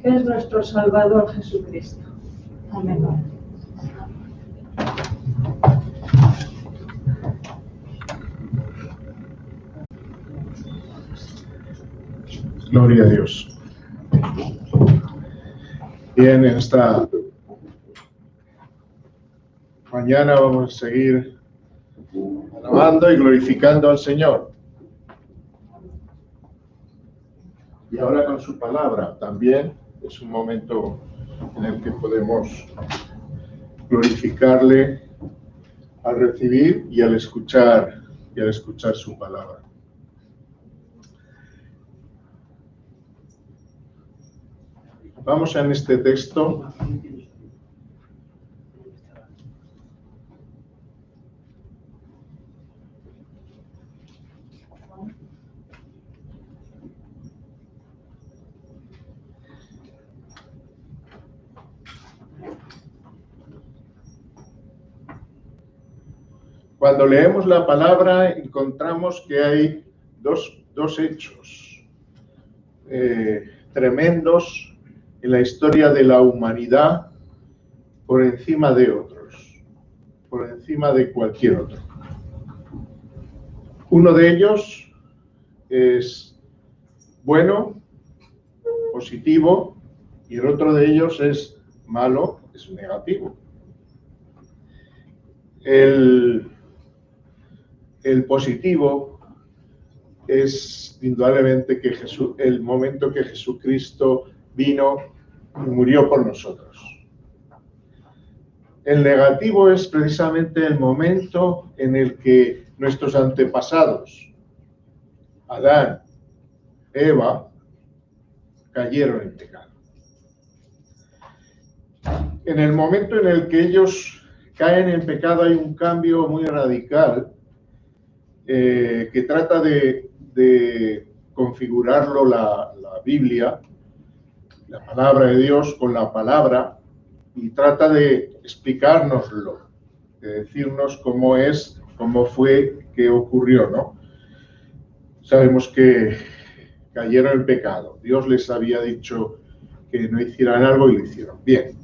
que es nuestro Salvador Jesucristo. Amén. Gloria a Dios. Bien, en esta mañana vamos a seguir alabando y glorificando al Señor. Y ahora con su palabra también es un momento en el que podemos glorificarle al recibir y al escuchar su palabra. Vamos en este texto Cuando leemos la palabra encontramos que hay dos hechos tremendos en la historia de la humanidad por encima de otros, por encima de cualquier otro. Uno de ellos es bueno, positivo, y el otro de ellos es malo, es negativo. El positivo es indudablemente que el momento que Jesucristo vino y murió por nosotros. El negativo es precisamente el momento en el que nuestros antepasados, Adán, Eva, cayeron en pecado. En el momento en el que ellos caen en pecado hay un cambio muy radical que trata de configurarlo la Biblia, la palabra de Dios con la palabra, y trata de explicárnoslo, de decirnos cómo fue que ocurrió, ¿no? Sabemos que cayeron en pecado. Dios les había dicho que no hicieran algo y lo hicieron. Bien,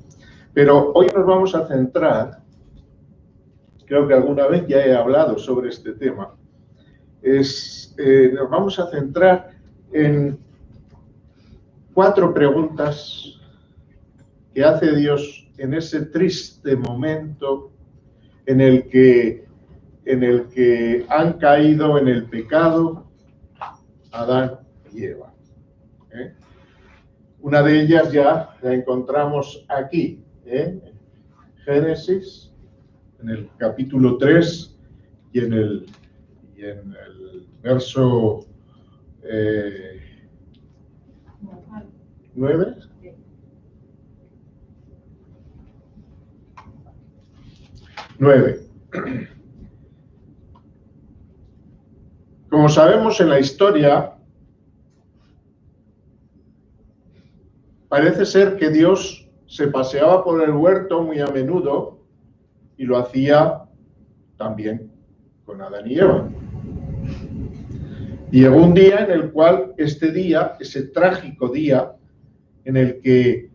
pero hoy nos vamos a centrar, creo que alguna vez ya he hablado sobre este tema, nos vamos a centrar en 4 preguntas que hace Dios en ese triste momento en el que han caído en el pecado Adán y Eva. Una de ellas ya la encontramos aquí, en Génesis, en el capítulo 3 y en el verso 9. Como sabemos en la historia, parece ser que Dios se paseaba por el huerto muy a menudo y lo hacía también con Adán y Eva. Y llegó un día en el cual ese trágico día, en el que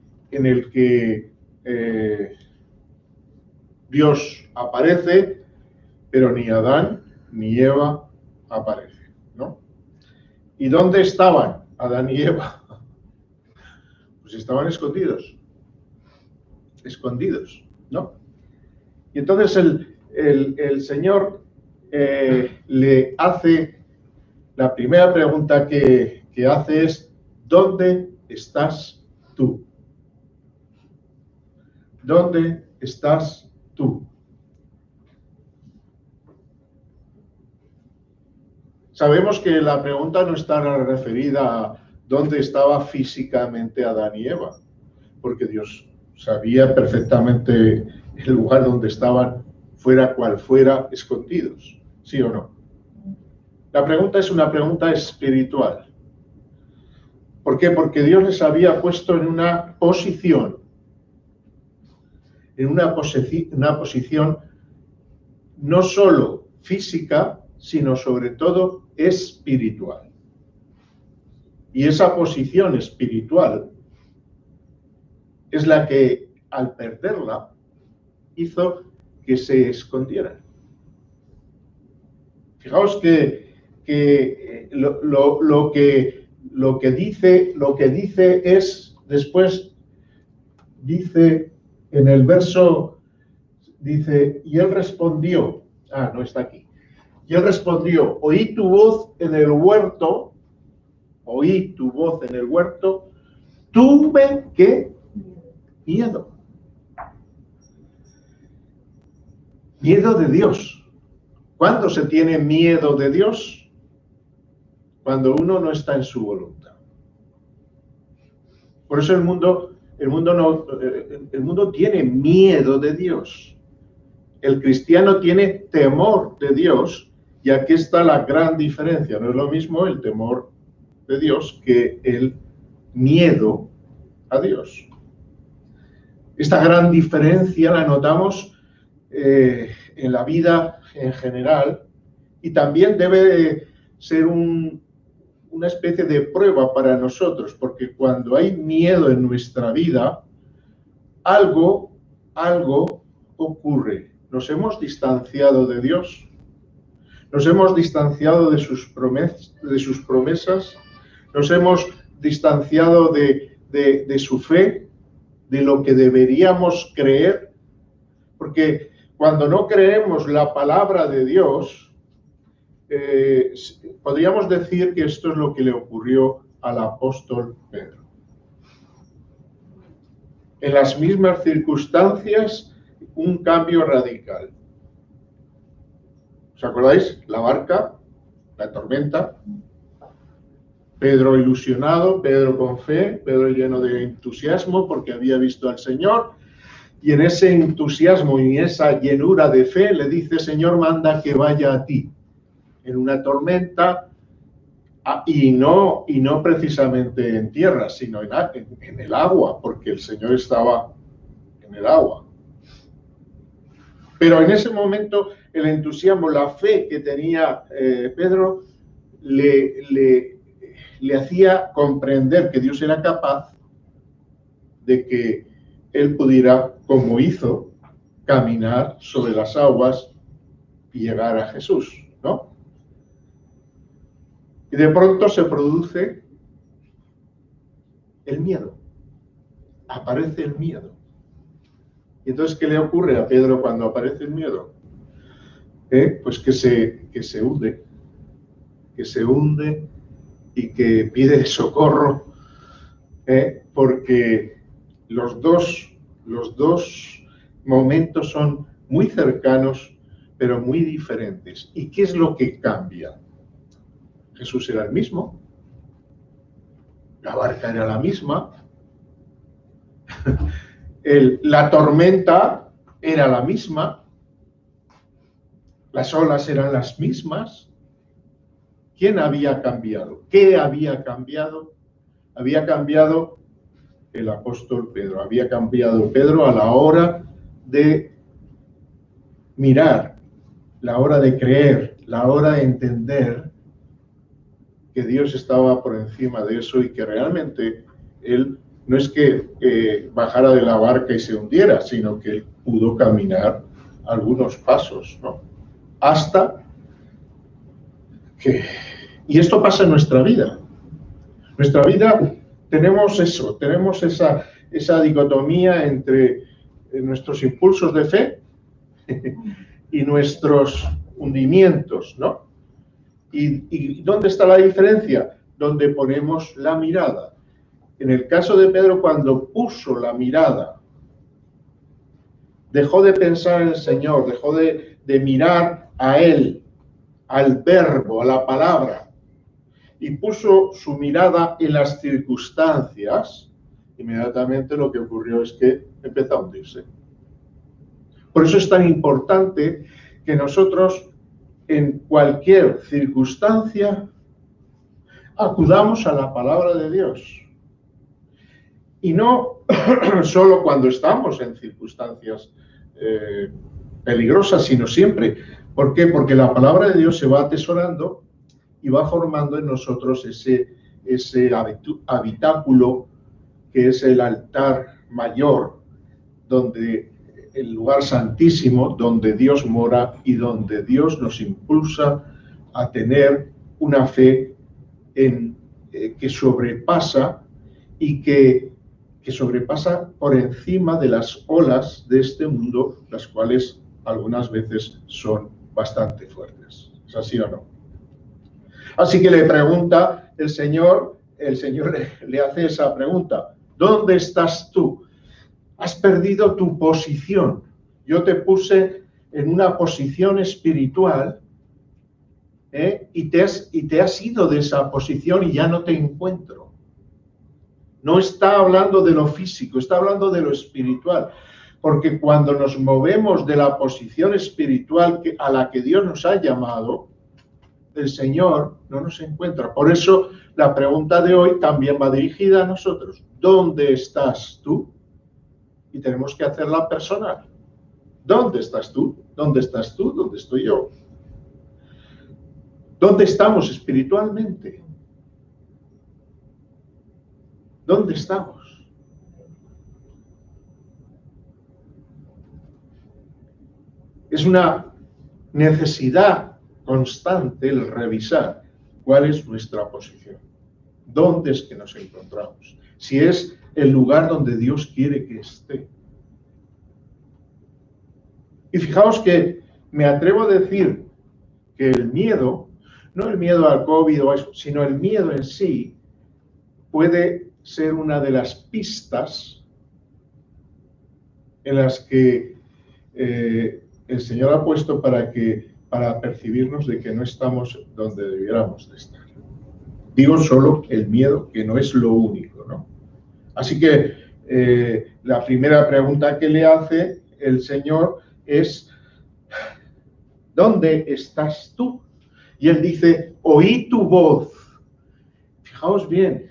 Dios aparece, pero ni Adán ni Eva aparecen, ¿no? ¿Y dónde estaban Adán y Eva? Pues estaban escondidos, ¿no? Y entonces el Señor le hace, la primera pregunta que hace es: ¿dónde estás tú? ¿Dónde estás tú? Sabemos que la pregunta no está referida a dónde estaba físicamente Adán y Eva, porque Dios sabía perfectamente el lugar donde estaban, fuera cual fuera, escondidos, ¿sí o no? La pregunta es una pregunta espiritual. ¿Por qué? Porque Dios les había puesto en una posición, no solo física, sino sobre todo espiritual. Y esa posición espiritual es la que, al perderla, hizo que se escondiera. Fijaos que lo que dice es, después dice en el verso, dice, y él respondió, no está aquí, y él respondió, oí tu voz en el huerto, tuve ¿qué? Miedo. Miedo de Dios. ¿Cuándo se tiene miedo de Dios? Cuando uno no está en su voluntad. Por eso el mundo tiene miedo de Dios. El cristiano tiene temor de Dios, y aquí está la gran diferencia. No es lo mismo el temor de Dios que el miedo a Dios. Esta gran diferencia la notamos en la vida en general, y también debe ser una especie de prueba para nosotros, porque cuando hay miedo en nuestra vida, algo ocurre. Nos hemos distanciado de Dios, nos hemos distanciado de sus promesas, nos hemos distanciado de su fe, de lo que deberíamos creer, porque cuando no creemos la palabra de Dios, podríamos decir que esto es lo que le ocurrió al apóstol Pedro. En las mismas circunstancias, un cambio radical. ¿Os acordáis? La barca, la tormenta, Pedro ilusionado, Pedro con fe, Pedro lleno de entusiasmo porque había visto al Señor, y en ese entusiasmo y en esa llenura de fe le dice, Señor, manda que vaya a ti, en una tormenta, y no precisamente en tierra, sino en el agua, porque el Señor estaba en el agua. Pero en ese momento el entusiasmo, la fe que tenía Pedro le hacía comprender que Dios era capaz de que él pudiera, como hizo, caminar sobre las aguas y llegar a Jesús, ¿no? Y de pronto se produce el miedo, aparece el miedo. Y entonces, ¿qué le ocurre a Pedro cuando aparece el miedo? Pues que se hunde y que pide socorro, porque los dos momentos son muy cercanos, pero muy diferentes. ¿Y qué es lo que cambia? Jesús era el mismo, la barca era la misma, la tormenta era la misma, las olas eran las mismas. ¿Quién había cambiado? ¿Qué había cambiado? Había cambiado el apóstol Pedro, había cambiado Pedro a la hora de mirar, la hora de creer, la hora de entender que Dios estaba por encima de eso y que realmente él no es que bajara de la barca y se hundiera, sino que él pudo caminar algunos pasos, ¿no? Hasta que... Y esto pasa en nuestra vida. Nuestra vida tenemos eso, tenemos esa dicotomía entre nuestros impulsos de fe y nuestros hundimientos, ¿no? ¿Y dónde está la diferencia? Donde ponemos la mirada. En el caso de Pedro, cuando puso la mirada, dejó de pensar en el Señor, dejó de mirar a Él, al verbo, a la palabra, y puso su mirada en las circunstancias, inmediatamente lo que ocurrió es que empezó a hundirse. Por eso es tan importante que nosotros, en cualquier circunstancia, acudamos a la palabra de Dios. Y no solo cuando estamos en circunstancias peligrosas, sino siempre. ¿Por qué? Porque la palabra de Dios se va atesorando y va formando en nosotros ese habitáculo que es el altar mayor, donde el lugar santísimo, donde Dios mora y donde Dios nos impulsa a tener una fe que sobrepasa y que sobrepasa por encima de las olas de este mundo, las cuales algunas veces son bastante fuertes. ¿Es así o no? Así que le pregunta el Señor le hace esa pregunta: ¿dónde estás tú? Has perdido tu posición. Yo te puse en una posición espiritual, y te has ido de esa posición y ya no te encuentro. No está hablando de lo físico, está hablando de lo espiritual. Porque cuando nos movemos de la posición espiritual a la que Dios nos ha llamado, el Señor no nos encuentra. Por eso la pregunta de hoy también va dirigida a nosotros. ¿Dónde estás tú? Y tenemos que hacerla personal. ¿Dónde estás tú? ¿Dónde estás tú? ¿Dónde estoy yo? ¿Dónde estamos espiritualmente? ¿Dónde estamos? Es una necesidad constante el revisar cuál es nuestra posición. ¿Dónde es que nos encontramos? Si es el lugar donde Dios quiere que esté. Y fijaos que me atrevo a decir que el miedo, no el miedo al COVID o eso, sino el miedo en sí, puede ser una de las pistas en las que el Señor ha puesto para percibirnos de que no estamos donde debiéramos de estar. Digo solo el miedo, que no es lo único, ¿no? Así que la primera pregunta que le hace el Señor es: ¿dónde estás tú? Y él dice: oí tu voz. Fijaos bien,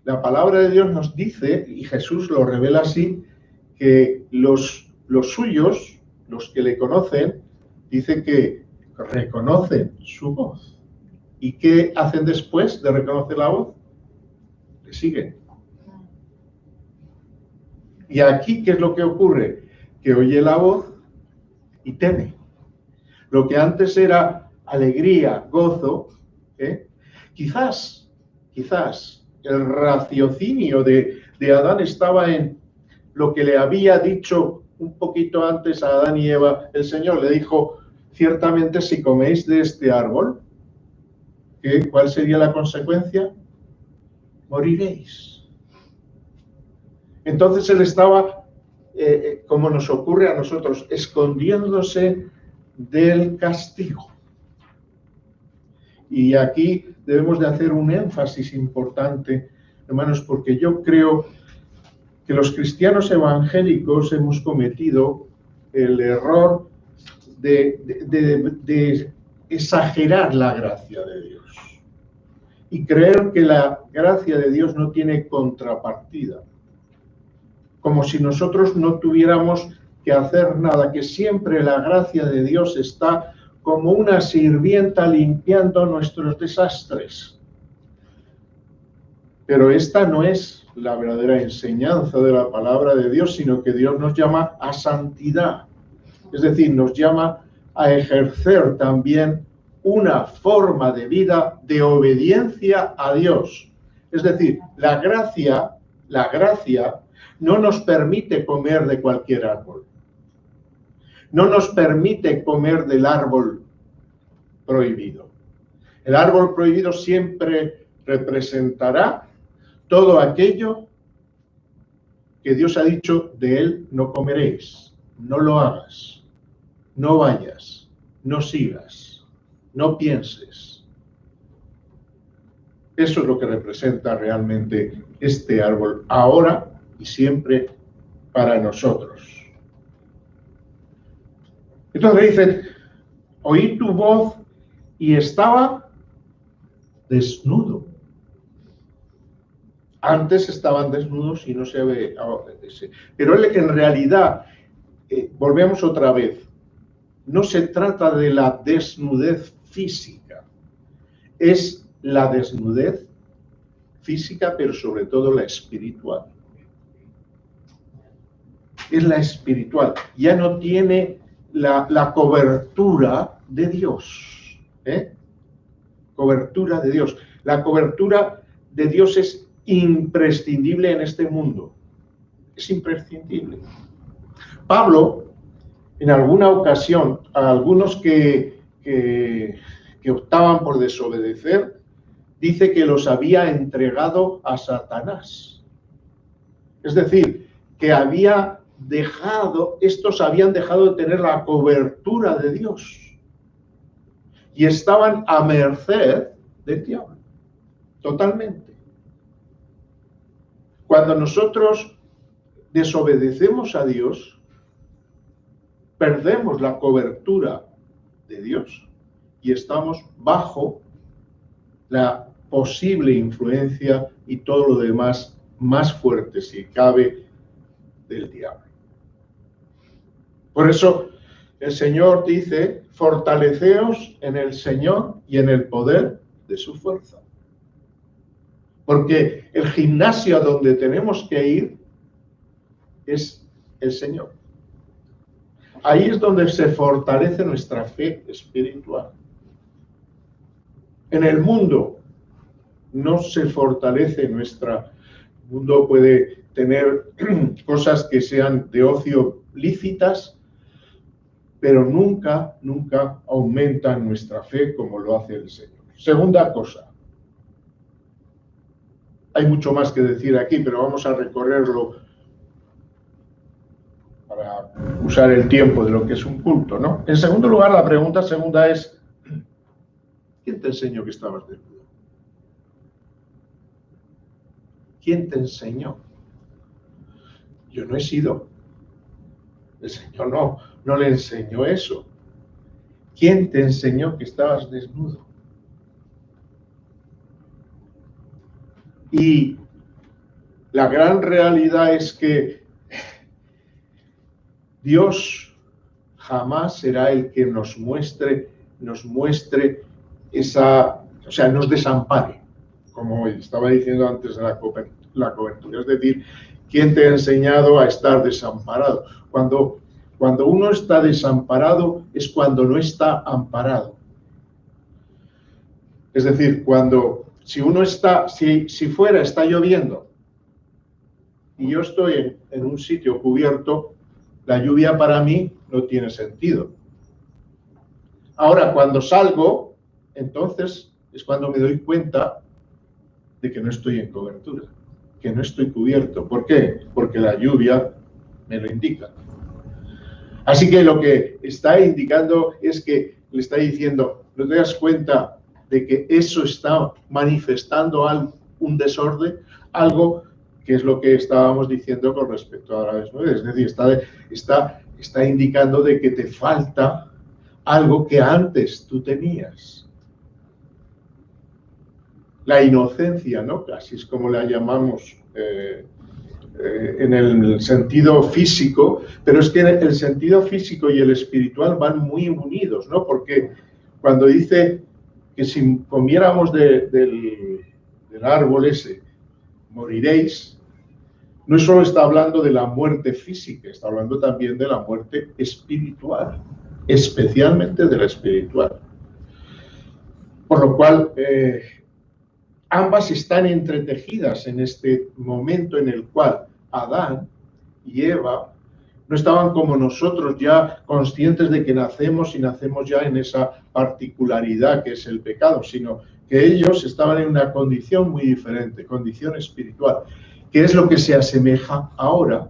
la palabra de Dios nos dice, y Jesús lo revela así, que los suyos, los que le conocen, dice que reconocen su voz. ¿Y qué hacen después de reconocer la voz? Le siguen. Y aquí, ¿qué es lo que ocurre? Que oye la voz y teme. Lo que antes era alegría, gozo, quizás el raciocinio de Adán estaba en lo que le había dicho un poquito antes a Adán y Eva. El Señor le dijo: ciertamente si coméis de este árbol, ¿cuál sería la consecuencia? Moriréis. Entonces él estaba, como nos ocurre a nosotros, escondiéndose del castigo. Y aquí debemos de hacer un énfasis importante, hermanos, porque yo creo que los cristianos evangélicos hemos cometido el error de exagerar la gracia de Dios y creer que la gracia de Dios no tiene contrapartida, como si nosotros no tuviéramos que hacer nada, que siempre la gracia de Dios está como una sirvienta limpiando nuestros desastres. Pero esta no es la verdadera enseñanza de la palabra de Dios, sino que Dios nos llama a santidad. Es decir, nos llama a ejercer también una forma de vida de obediencia a Dios. Es decir, la gracia no nos permite comer de cualquier árbol. No nos permite comer del árbol prohibido. El árbol prohibido siempre representará todo aquello que Dios ha dicho: de él no comeréis, no lo hagas, no vayas, no sigas, no pienses. Eso es lo que representa realmente este árbol, ahora y siempre para nosotros. Entonces dicen: oí tu voz y estaba desnudo. Antes estaban desnudos y no se ve. Pero él, en realidad, volvemos otra vez, no se trata de la desnudez física, es la desnudez física, pero sobre todo la espiritual. es la espiritual. Ya no tiene la cobertura de Dios. Cobertura de Dios. La cobertura de Dios es imprescindible en este mundo. Es imprescindible. Pablo, en alguna ocasión, a algunos que optaban por desobedecer, dice que los había entregado a Satanás. Es decir, que estos habían dejado de tener la cobertura de Dios y estaban a merced del diablo, totalmente. Cuando nosotros desobedecemos a Dios, perdemos la cobertura de Dios y estamos bajo la posible influencia y todo lo demás más fuerte, si cabe, del diablo. Por eso el Señor dice: fortaleceos en el Señor y en el poder de su fuerza. Porque el gimnasio a donde tenemos que ir es el Señor. Ahí es donde se fortalece nuestra fe espiritual. En el mundo no se fortalece el mundo puede tener cosas que sean de ocio lícitas, pero nunca aumentan nuestra fe como lo hace el Señor. Segunda cosa. Hay mucho más que decir aquí, pero vamos a recorrerlo para usar el tiempo de lo que es un culto, ¿no? En segundo lugar, la pregunta segunda es: ¿quién te enseñó que estabas desnudo? ¿Quién te enseñó? Yo no he sido. El Señor no le enseñó eso. ¿Quién te enseñó que estabas desnudo? Y la gran realidad es que Dios jamás será el que nos muestre esa, o sea, nos desampare, como estaba diciendo antes de la cobertura. Es decir, ¿quién te ha enseñado a estar desamparado? Cuando uno está desamparado es cuando no está amparado. Es decir, si está lloviendo y yo estoy en un sitio cubierto, la lluvia para mí no tiene sentido. Ahora, cuando salgo, entonces es cuando me doy cuenta de que no estoy en cobertura, que no estoy cubierto. ¿Por qué? Porque la lluvia me lo indica. Así que lo que está indicando es que le está diciendo: ¿no te das cuenta de que eso está manifestando un desorden? Algo que es lo que estábamos diciendo con respecto a la desnudez. Es decir, está indicando de que te falta algo que antes tú tenías. La inocencia, ¿no? Así es como la llamamos en el sentido físico, pero es que el sentido físico y el espiritual van muy unidos, ¿no? Porque cuando dice que si comiéramos del árbol ese, moriréis, no solo está hablando de la muerte física, está hablando también de la muerte espiritual, especialmente de la espiritual. Por lo cual, ambas están entretejidas en este momento en el cual Adán y Eva no estaban como nosotros ya conscientes de que nacemos ya en esa particularidad que es el pecado, sino que ellos estaban en una condición muy diferente, condición espiritual, que es lo que se asemeja ahora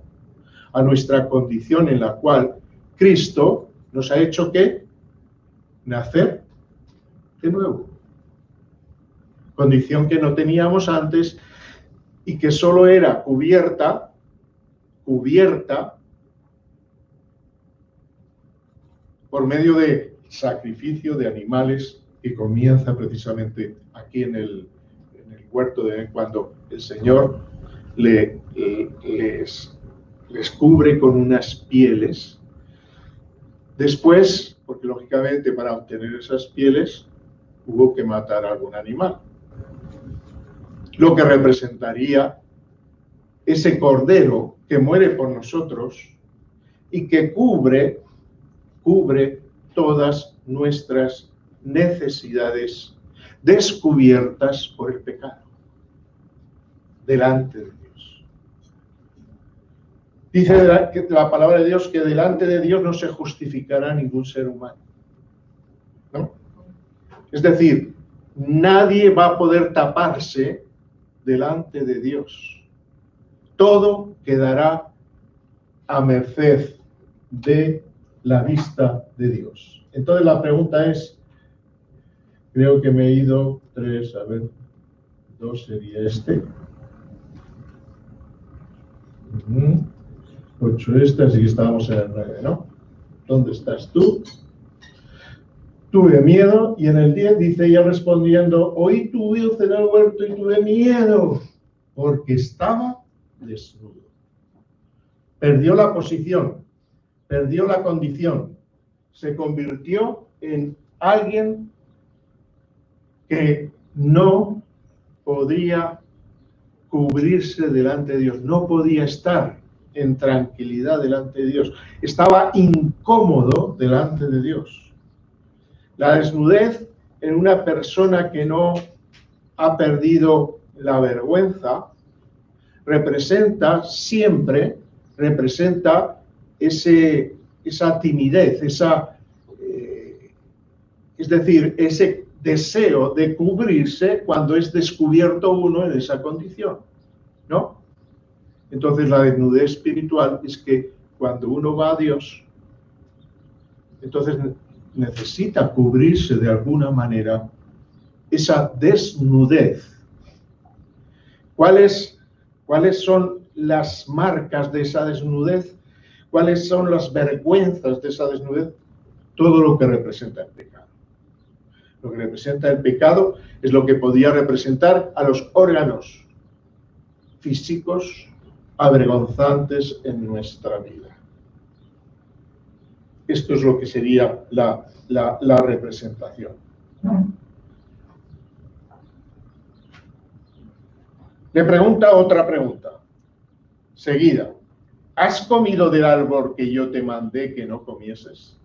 a nuestra condición en la cual Cristo nos ha hecho ¿qué? Nacer de nuevo. Condición que no teníamos antes y que solo era cubierta por medio de sacrificio de animales, que comienza precisamente aquí en el huerto de cuando el Señor les cubre con unas pieles. Después, porque lógicamente para obtener esas pieles hubo que matar a algún animal, lo que representaría ese cordero que muere por nosotros y que cubre todas nuestras necesidades descubiertas por el pecado delante de Dios. Dice la palabra de Dios que delante de Dios no se justificará ningún ser humano, ¿no? Es decir, nadie va a poder taparse delante de Dios. Todo quedará a merced de la vista de Dios. Entonces la pregunta es, creo que me he ido 3, a ver, 2 sería este. 8 este, así que estábamos en el 9, ¿no? ¿Dónde estás tú? Tuve miedo, y en el 10 dice ella respondiendo, oí tu voz en el huerto y tuve miedo, porque estaba desnudo. Perdió la posición, perdió la condición, se convirtió en alguien que no podía cubrirse delante de Dios, no podía estar en tranquilidad delante de Dios, estaba incómodo delante de Dios. La desnudez en una persona que no ha perdido la vergüenza siempre representa esa timidez, es decir, ese deseo de cubrirse cuando es descubierto uno en esa condición, ¿no? Entonces la desnudez espiritual es que cuando uno va a Dios, entonces necesita cubrirse de alguna manera esa desnudez. ¿Cuáles son las marcas de esa desnudez? ¿Cuáles son las vergüenzas de esa desnudez? Todo lo que representa el pecado. Lo que representa el pecado es lo que podía representar a los órganos físicos avergonzantes en nuestra vida. Esto es lo que sería la representación. Le pregunta otra pregunta, seguida. ¿Has comido del árbol que yo te mandé que no comieses?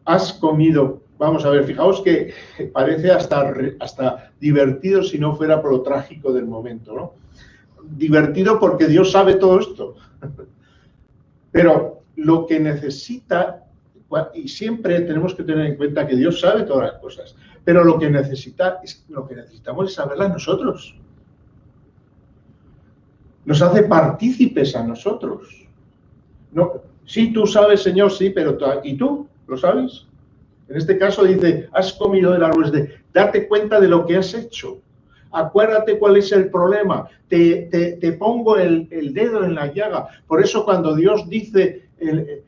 ¿Has comido? Vamos a ver, fijaos que parece hasta divertido si no fuera por lo trágico del momento, ¿no? Divertido porque Dios sabe todo esto. Pero lo que necesita, y siempre tenemos que tener en cuenta que Dios sabe todas las cosas, pero lo que necesitamos es saberlas nosotros. Nos hace partícipes a nosotros. No, sí, tú sabes, Señor, sí, pero ¿y tú? ¿Lo sabes? En este caso dice, has comido del árbol, date cuenta de lo que has hecho. Acuérdate cuál es el problema. Te pongo el dedo en la llaga. Por eso cuando Dios dice en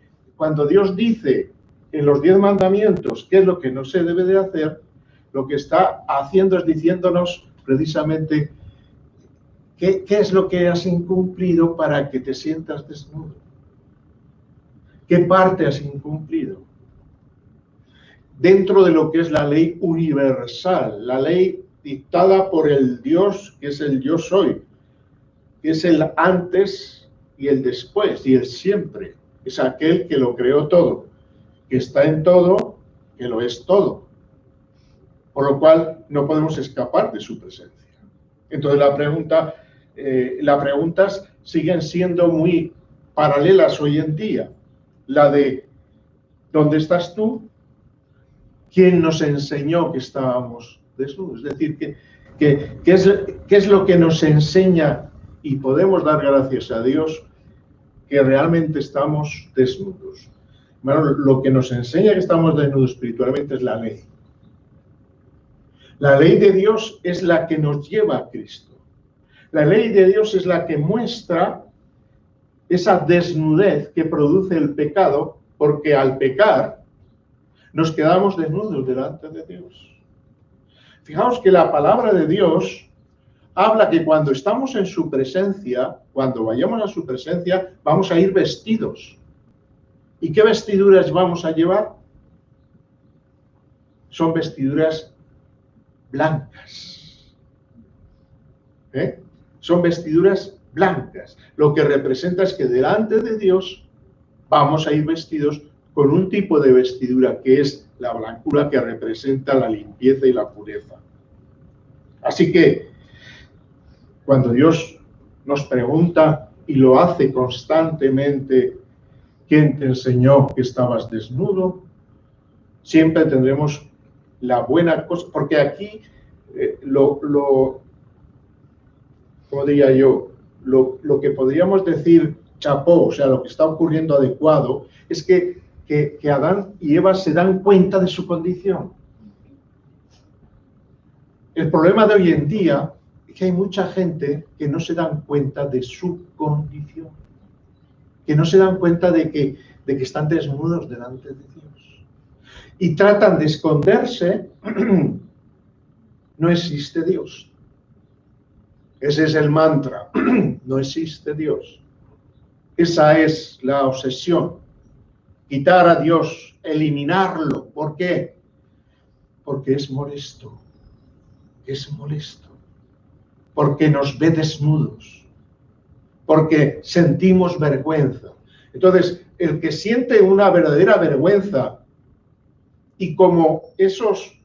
los 10 mandamientos qué es lo que no se debe de hacer, lo que está haciendo es diciéndonos precisamente qué es lo que has incumplido para que te sientas desnudo. ¿Qué parte has incumplido? Dentro de lo que es la ley universal, la ley dictada por el Dios, que es el yo soy, que es el antes y el después y el siempre. Es aquel que lo creó todo, que está en todo, que lo es todo. Por lo cual no podemos escapar de su presencia. Entonces las preguntas siguen siendo muy paralelas hoy en día. La de ¿dónde estás tú? ¿Quién nos enseñó que estábamos desnudos? Es decir, ¿qué es lo que nos enseña? Y podemos dar gracias a Dios que realmente estamos desnudos. Bueno, lo que nos enseña que estamos desnudos espiritualmente es la ley. La ley de Dios es la que nos lleva a Cristo. La ley de Dios es la que muestra esa desnudez que produce el pecado, porque al pecar nos quedamos desnudos delante de Dios. Fijaos que la palabra de Dios habla que cuando estamos en su presencia, cuando vayamos a su presencia, vamos a ir vestidos. ¿Y qué vestiduras vamos a llevar? Son vestiduras blancas. Son vestiduras blancas. Lo que representa es que delante de Dios vamos a ir vestidos con un tipo de vestidura que es la blancura, que representa la limpieza y la pureza. Así que cuando Dios nos pregunta, y lo hace constantemente, ¿quién te enseñó que estabas desnudo? Siempre tendremos la buena cosa, porque aquí ¿cómo diría yo? Lo que podríamos decir chapó, o sea, lo que está ocurriendo adecuado, es que Adán y Eva se dan cuenta de su condición. El problema de hoy en día es que hay mucha gente que no se dan cuenta de su condición, que no se dan cuenta de que están desnudos delante de Dios. Y tratan de esconderse. No existe Dios. Ese es el mantra. No existe Dios. Esa es la obsesión. Quitar a Dios, eliminarlo. ¿Por qué? Porque es molesto. Es molesto. Porque nos ve desnudos. Porque sentimos vergüenza. Entonces, el que siente una verdadera vergüenza, y como esos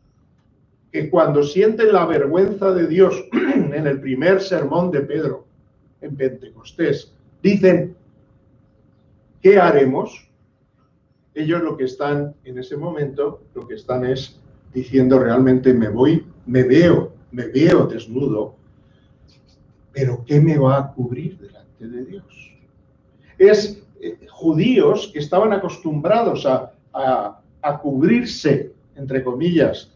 que cuando sienten la vergüenza de Dios en el primer sermón de Pedro, en Pentecostés, dicen, ¿qué haremos? Ellos lo que están en ese momento, lo que están es diciendo realmente me veo desnudo, pero ¿qué me va a cubrir delante de Dios? Es judíos que estaban acostumbrados a cubrirse, entre comillas,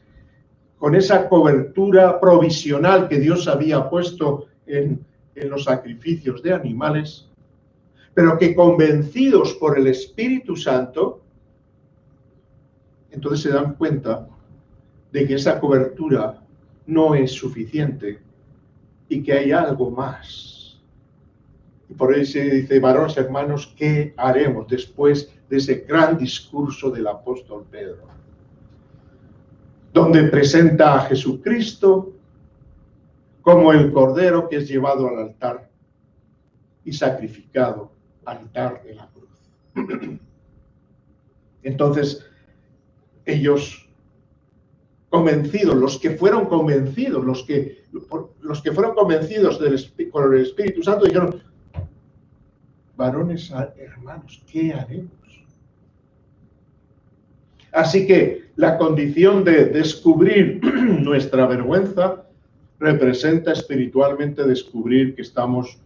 con esa cobertura provisional que Dios había puesto en los sacrificios de animales, pero que convencidos por el Espíritu Santo, entonces se dan cuenta de que esa cobertura no es suficiente y que hay algo más. Y por eso se dice, varones hermanos, ¿qué haremos después de ese gran discurso del apóstol Pedro? Donde presenta a Jesucristo como el Cordero que es llevado al altar y sacrificado al altar de la cruz. Entonces, ellos convencidos, los que fueron convencidos, los que fueron convencidos por el Espíritu Santo, dijeron, varones hermanos, ¿qué haremos? Así que la condición de descubrir nuestra vergüenza representa espiritualmente descubrir que estamos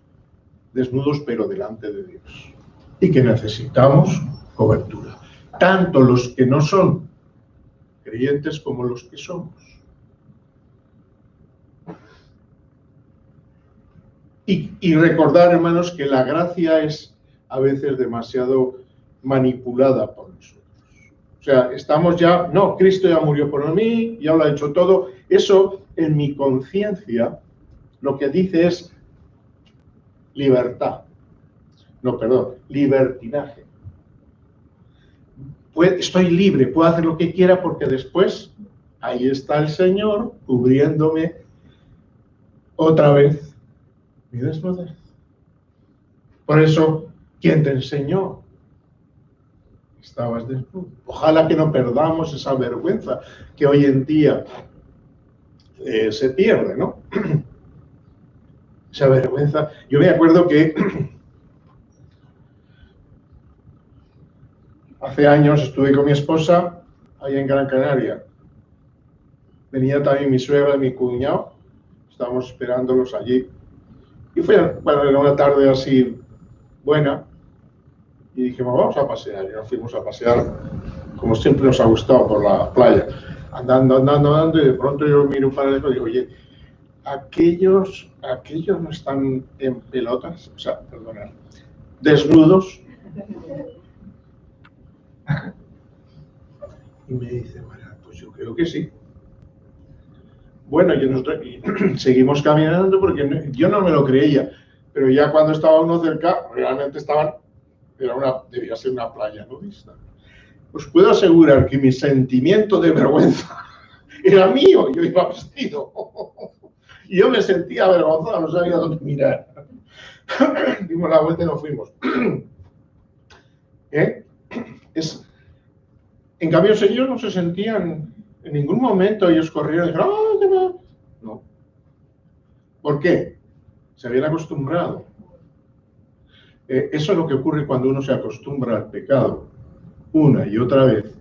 desnudos pero delante de Dios y que necesitamos cobertura. Tanto los que no son creyentes como los que somos. Y recordar, hermanos, que la gracia es a veces demasiado manipulada por nosotros. O sea, estamos ya, no, Cristo ya murió por mí, ya lo ha hecho todo. Eso, en mi conciencia, lo que dice es libertad. No, perdón, libertinaje. Estoy libre, puedo hacer lo que quiera porque después ahí está el Señor cubriéndome otra vez mi desnudez. Por eso, ¿quién te enseñó? Estabas desnudo. Ojalá que no perdamos esa vergüenza que hoy en día se pierde, ¿no? Esa vergüenza. Yo me acuerdo que hace años estuve con mi esposa allá en Gran Canaria. Venía también mi suegra y mi cuñado. Estábamos esperándolos allí. Y fue, bueno, era una tarde así buena. Y dijimos, vamos a pasear. Y nos fuimos a pasear, como siempre nos ha gustado, por la playa. Andando. Y de pronto yo miro para adentro y digo, oye, aquellos no están en pelotas, o sea, perdona, desnudos. Y me dice, bueno, pues yo creo que sí. Bueno, y seguimos caminando porque yo no me lo creía, pero ya cuando estaba uno cerca, realmente debía ser una playa nudista. Os puedo asegurar que mi sentimiento de vergüenza era mío, yo iba vestido. Y yo me sentía avergonzado, no sabía dónde mirar. Dimos la vuelta y nos fuimos. En cambio, ellos no se sentían, en ningún momento ellos corrieron y dijeron, ¡oh, qué va! No. ¿Por qué? Se habían acostumbrado. Eso es lo que ocurre cuando uno se acostumbra al pecado, una y otra vez.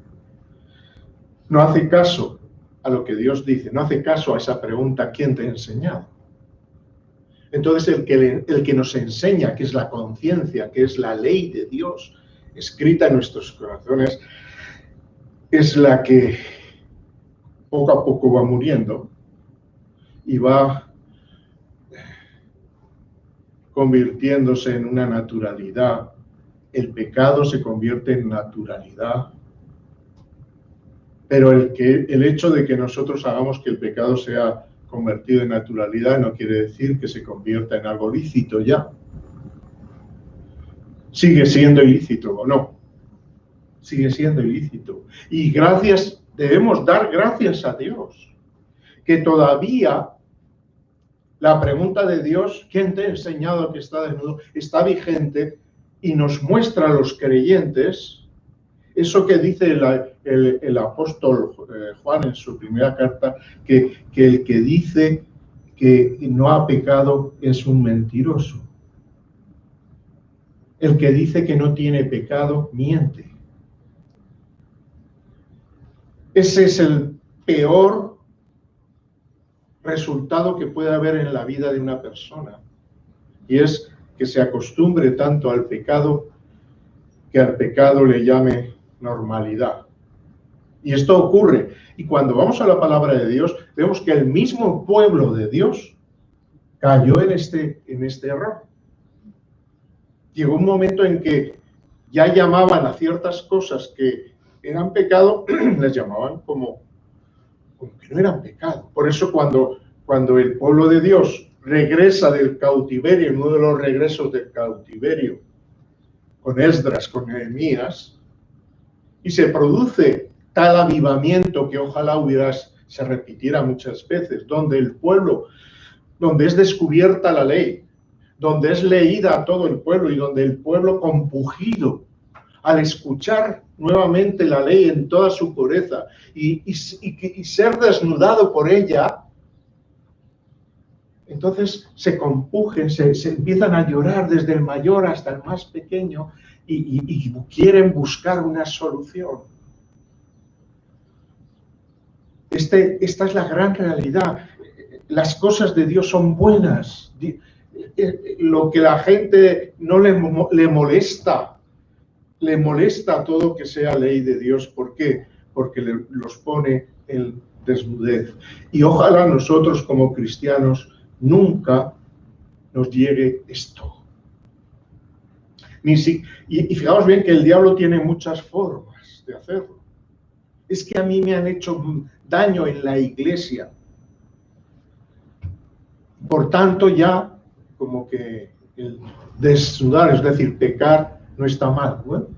No hace caso a lo que Dios dice, no hace caso a esa pregunta, ¿quién te ha enseñado? Entonces el que nos enseña, que es la conciencia, que es la ley de Dios, escrita en nuestros corazones, es la que poco a poco va muriendo y va convirtiéndose en una naturalidad. El pecado se convierte en naturalidad. Pero el hecho de que nosotros hagamos que el pecado sea convertido en naturalidad no quiere decir que se convierta en algo lícito ya. Sigue siendo ilícito o no. Sigue siendo ilícito. Y debemos dar gracias a Dios. Que todavía la pregunta de Dios, ¿quién te ha enseñado que está desnudo?, está vigente y nos muestra a los creyentes eso que dice el apóstol Juan en su primera carta, que el que dice que no ha pecado es un mentiroso. El que dice que no tiene pecado miente. Ese es el peor resultado que puede haber en la vida de una persona. Y es que se acostumbre tanto al pecado que al pecado le llame normalidad. Y esto ocurre. Y cuando vamos a la palabra de Dios, vemos que el mismo pueblo de Dios cayó en este error. Llegó un momento en que ya llamaban a ciertas cosas que eran pecado, les llamaban como que no eran pecado. Por eso cuando el pueblo de Dios regresa del cautiverio, en uno de los regresos del cautiverio, con Esdras, con Nehemías, y se produce tal avivamiento que ojalá se repitiera muchas veces, donde el pueblo, donde es descubierta la ley, donde es leída a todo el pueblo y donde el pueblo compungido al escuchar nuevamente la ley en toda su pureza y ser desnudado por ella, entonces se compugen, se empiezan a llorar desde el mayor hasta el más pequeño y quieren buscar una solución. Esta es la gran realidad. Las cosas de Dios son buenas. Lo que la gente no le molesta todo que sea ley de Dios. ¿Por qué? Porque los pone en desnudez. Y ojalá nosotros como cristianos nunca nos llegue esto. Y fijaos bien que el diablo tiene muchas formas de hacerlo. Es que a mí me han hecho daño en la iglesia. Por tanto, ya como que el desnudar, es decir, pecar, no está mal. Bueno,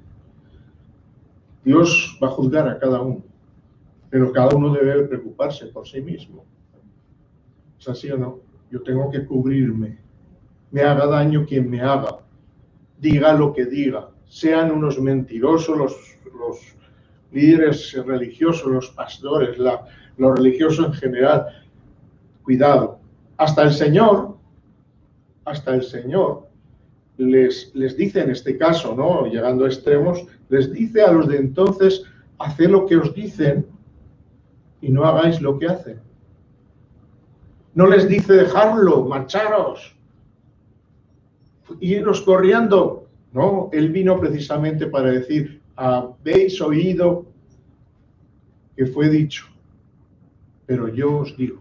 Dios va a juzgar a cada uno, pero cada uno debe preocuparse por sí mismo. ¿Es así o no? Yo tengo que cubrirme, me haga daño quien me haga, diga lo que diga, sean unos mentirosos los líderes religiosos, los pastores, los religiosos en general. Cuidado, hasta el Señor les dice en este caso, ¿no?, llegando a extremos, les dice a los de entonces, haced lo que os dicen y no hagáis lo que hacen. No les dice dejadlo, marcharos, iros corriendo. No, él vino precisamente para decir, habéis oído que fue dicho, pero yo os digo,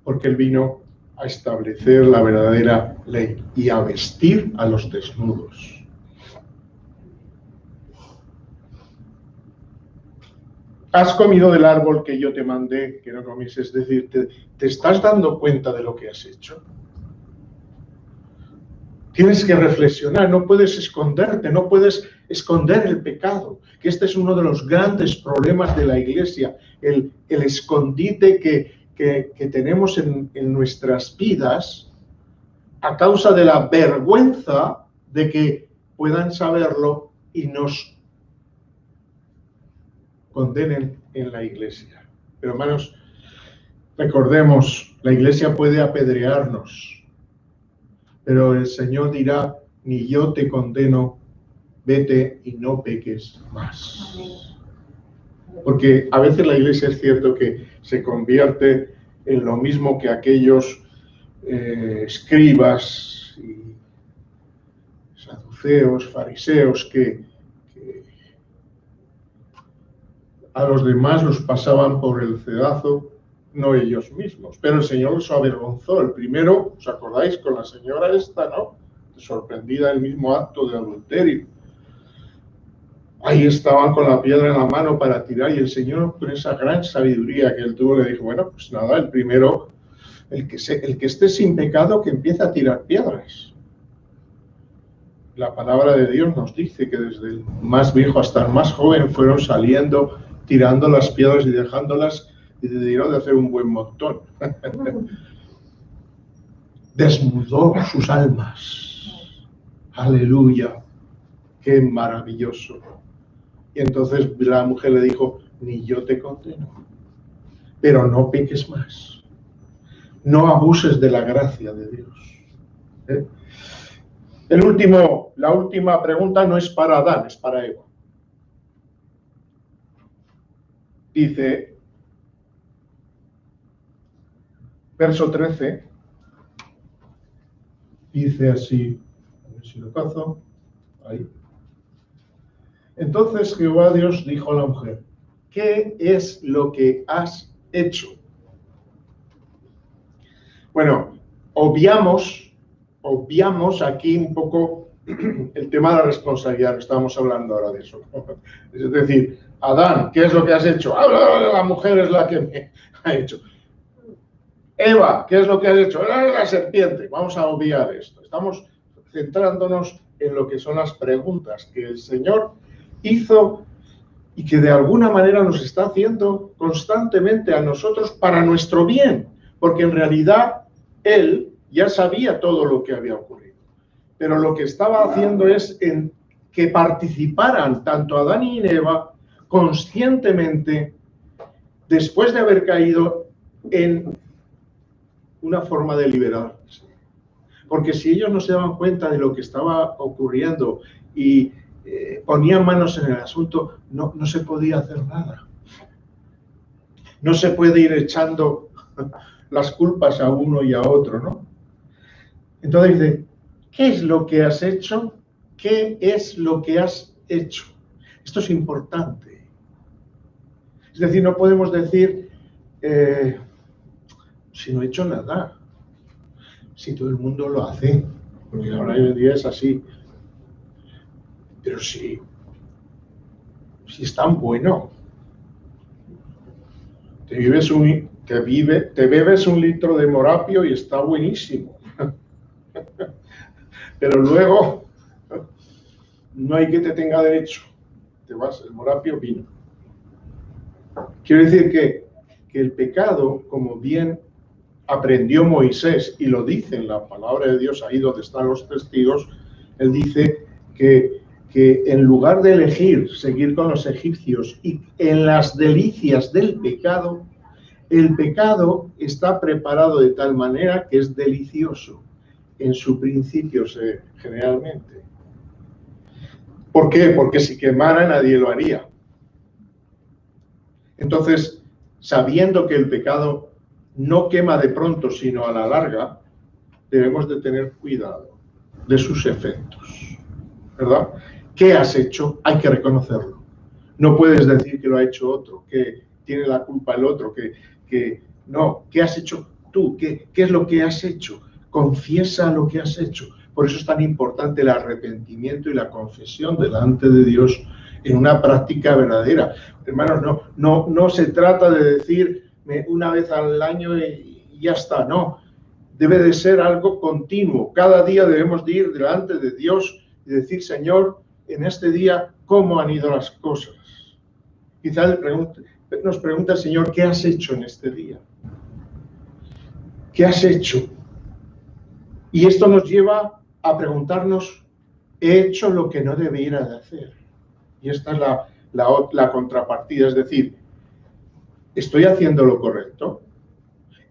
porque él vino a establecer la verdadera ley y a vestir a los desnudos. Has comido del árbol que yo te mandé que no comieses, es decir, ¿te estás dando cuenta de lo que has hecho? Tienes que reflexionar, no puedes esconderte, no puedes esconder el pecado, que este es uno de los grandes problemas de la iglesia, el escondite que tenemos en nuestras vidas a causa de la vergüenza de que puedan saberlo y nos condenen en la iglesia. Pero hermanos, recordemos, la iglesia puede apedrearnos, pero el Señor dirá, ni yo te condeno, vete y no peques más. Porque a veces la iglesia es cierto que se convierte en lo mismo que aquellos escribas y saduceos, fariseos que a los demás los pasaban por el cedazo, no ellos mismos. Pero el Señor los avergonzó. El primero, ¿os acordáis? Con la señora esta, ¿no? Sorprendida del mismo acto de adulterio. Ahí estaban con la piedra en la mano para tirar y el Señor, con esa gran sabiduría que él tuvo, le dijo, bueno, pues nada, el primero, el que esté sin pecado, que empiece a tirar piedras. La palabra de Dios nos dice que desde el más viejo hasta el más joven fueron saliendo, tirando las piedras y dejándolas, y decidieron de hacer un buen montón. Desnudó sus almas. Aleluya. Qué maravilloso. Y entonces la mujer le dijo, ni yo te condeno, pero no peques más. No abuses de la gracia de Dios. La última pregunta no es para Adán, es para Eva. Dice, verso 13, dice así, a ver si lo cazo, ahí. Entonces Jehová Dios dijo a la mujer, ¿qué es lo que has hecho? Bueno, obviamos aquí un poco el tema de la responsabilidad, no estamos hablando ahora de eso. Es decir, Adán, ¿qué es lo que has hecho? La mujer es la que me ha hecho. Eva, ¿qué es lo que has hecho? La serpiente. Vamos a obviar esto. Estamos centrándonos en lo que son las preguntas que el Señor hizo y que de alguna manera nos está haciendo constantemente a nosotros para nuestro bien, porque en realidad Él ya sabía todo lo que había ocurrido, pero lo que estaba haciendo es que participaran tanto Adán y Eva conscientemente, después de haber caído, en una forma de liberarse. Porque si ellos no se daban cuenta de lo que estaba ocurriendo y ponían manos en el asunto, no se podía hacer nada. No se puede ir echando las culpas a uno y a otro, ¿no? Entonces dice, ¿qué es lo que has hecho? ¿Qué es lo que has hecho? Esto es importante. Es decir, no podemos decir, si no he hecho nada, si todo el mundo lo hace, porque ahora hoy en día es así. Pero si es tan bueno, te bebes un litro de morapio y está buenísimo. Pero luego no hay que te tenga derecho. Te vas, el morapio vino. Quiero decir que el pecado, como bien aprendió Moisés, y lo dice en la palabra de Dios, ahí donde están los testigos, él dice que en lugar de elegir seguir con los egipcios y en las delicias del pecado, el pecado está preparado de tal manera que es delicioso en su principio generalmente. ¿Por qué? Porque si quemara nadie lo haría. Entonces, sabiendo que el pecado no quema de pronto, sino a la larga, debemos de tener cuidado de sus efectos, ¿verdad? ¿Qué has hecho? Hay que reconocerlo. No puedes decir que lo ha hecho otro, que tiene la culpa el otro, que no. ¿Qué has hecho tú? ¿Qué es lo que has hecho? Confiesa lo que has hecho. Por eso es tan importante el arrepentimiento y la confesión delante de Dios en una práctica verdadera. Hermanos, no se trata de decir una vez al año y ya está, no. Debe de ser algo continuo. Cada día debemos de ir delante de Dios y decir, Señor, en este día, ¿cómo han ido las cosas? Quizás nos pregunta el Señor, ¿qué has hecho en este día? ¿Qué has hecho? Y esto nos lleva a preguntarnos, he hecho lo que no debiera de hacer. Y esta es la contrapartida, es decir, estoy haciendo lo correcto,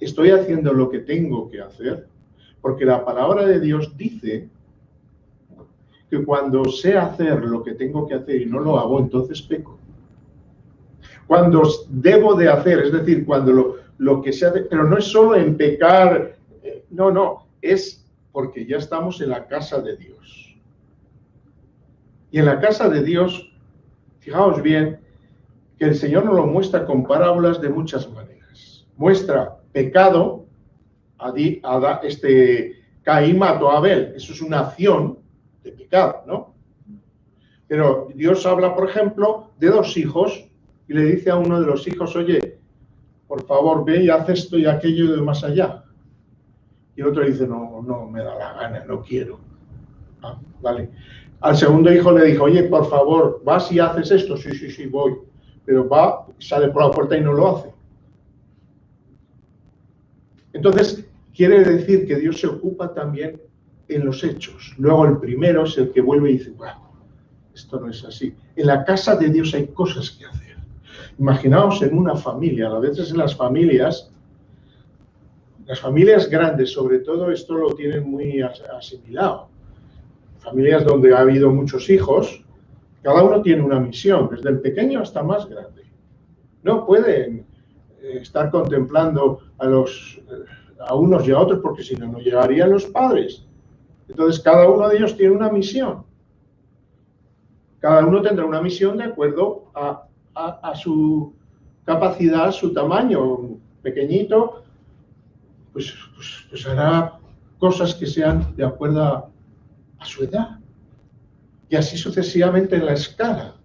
estoy haciendo lo que tengo que hacer, porque la palabra de Dios dice que cuando sé hacer lo que tengo que hacer y no lo hago, entonces peco. Cuando debo de hacer, es decir, cuando lo que se hace, pero no es solo en pecar, no, es porque ya estamos en la casa de Dios. Y en la casa de Dios, fijaos bien, que el Señor nos lo muestra con parábolas de muchas maneras. Muestra pecado, Caín mató a Abel, eso es una acción de pecado, ¿no? Pero Dios habla, por ejemplo, de dos hijos y le dice a uno de los hijos, oye, por favor, ve y haz esto y aquello de más allá. Y el otro dice, no me da la gana, no quiero. Ah, vale. Al segundo hijo le dijo, oye, por favor, vas y haces esto. Sí, voy. Pero va, sale por la puerta y no lo hace. Entonces, quiere decir que Dios se ocupa también en los hechos. Luego el primero es el que vuelve y dice, bueno, esto no es así. En la casa de Dios hay cosas que hacer. Imaginaos en una familia, a veces en las familias grandes, sobre todo, esto lo tienen muy asimilado. Familias donde ha habido muchos hijos, cada uno tiene una misión, desde el pequeño hasta más grande. No pueden estar contemplando a unos y a otros, porque si no, no llegarían los padres. Entonces, cada uno de ellos tiene una misión. Cada uno tendrá una misión de acuerdo a su capacidad, a su tamaño. Pequeñito, pues hará cosas que sean de acuerdo a su edad. Y así sucesivamente en la escala.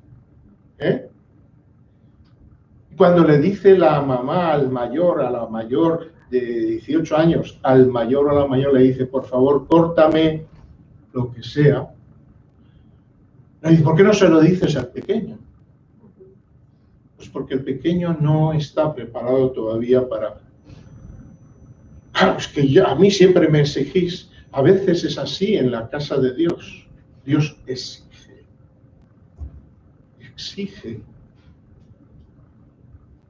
Cuando le dice la mamá al mayor, a la mayor de 18 años, al mayor o a la mayor le dice, por favor, córtame lo que sea. Le dice, ¿por qué no se lo dices al pequeño? Pues porque el pequeño no está preparado todavía para... Claro, es que a mí siempre me exigís. A veces es así en la casa de Dios. Dios exige.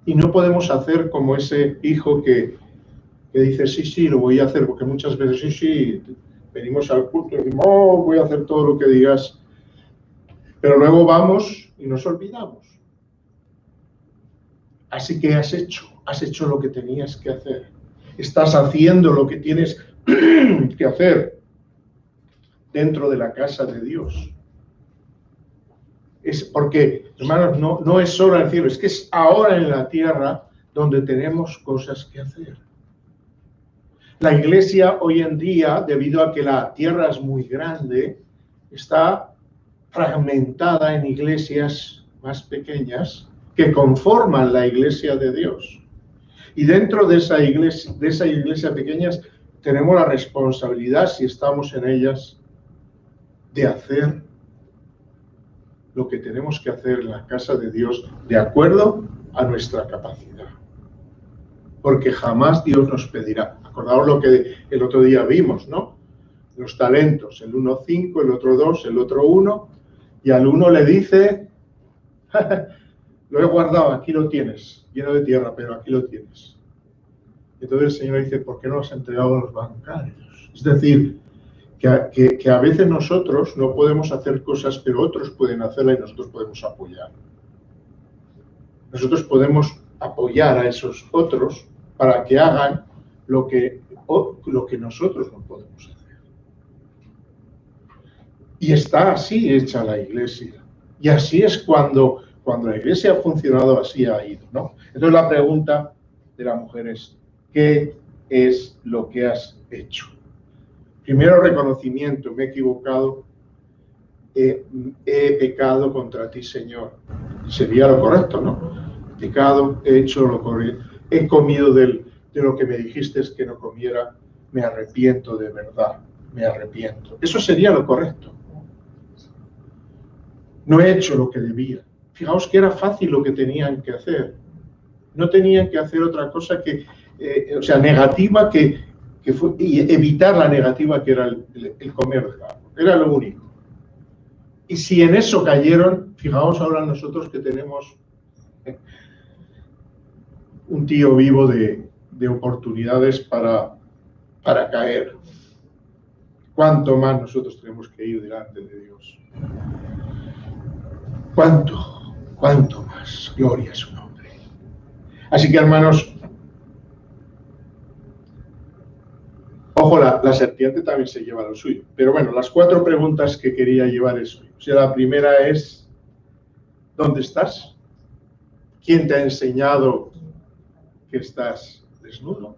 Y no podemos hacer como ese hijo que dice, sí, lo voy a hacer, porque muchas veces, sí, venimos al culto y decimos, voy a hacer todo lo que digas. Pero luego vamos y nos olvidamos. Así que has hecho lo que tenías que hacer. Estás haciendo lo que tienes que hacer dentro de la casa de Dios. Es porque, hermanos, no es solo en el cielo, es que es ahora en la tierra donde tenemos cosas que hacer. La iglesia hoy en día, debido a que la tierra es muy grande, está fragmentada en iglesias más pequeñas que conforman la iglesia de Dios. Y dentro de esa iglesia pequeñas tenemos la responsabilidad, si estamos en ellas, de hacer lo que tenemos que hacer en la casa de Dios de acuerdo a nuestra capacidad. Porque jamás Dios nos pedirá. Acordaos lo que el otro día vimos, ¿no? Los talentos, el uno 5, el otro 2, el otro 1, y al uno le dice, lo he guardado, aquí lo tienes, lleno de tierra, pero aquí lo tienes. Entonces el Señor dice, ¿por qué no lo has entregado a los bancarios? Es decir, que a veces nosotros no podemos hacer cosas, pero otros pueden hacerla y nosotros podemos apoyar. Nosotros podemos apoyar a esos otros para que hagan lo que nosotros no podemos hacer. Y está así hecha la iglesia. Y así es cuando la iglesia ha funcionado, así ha ido, ¿no? Entonces la pregunta de la mujer es, ¿qué es lo que has hecho? Primero, reconocimiento, me he equivocado, he pecado contra ti, Señor. Sería lo correcto, ¿no? Pecado, he hecho lo correcto, he comido de lo que me dijiste que no comiera, me arrepiento de verdad, me arrepiento. Eso sería lo correcto. No he hecho lo que debía. Fijaos que era fácil lo que tenían que hacer. No tenían que hacer otra cosa que, negativa y evitar la negativa que era el comer de carne. Era lo único. Y si en eso cayeron, fijaos ahora nosotros que tenemos un tío vivo de oportunidades para caer. ¿Cuánto más nosotros tenemos que ir delante de Dios? ¿Cuánto más? Gloria a su nombre. Así que, hermanos, ojo, la serpiente también se lleva lo suyo. Pero bueno, las 4 preguntas que quería llevar es hoy. O sea, la primera es, ¿dónde estás? ¿Quién te ha enseñado que estás desnudo?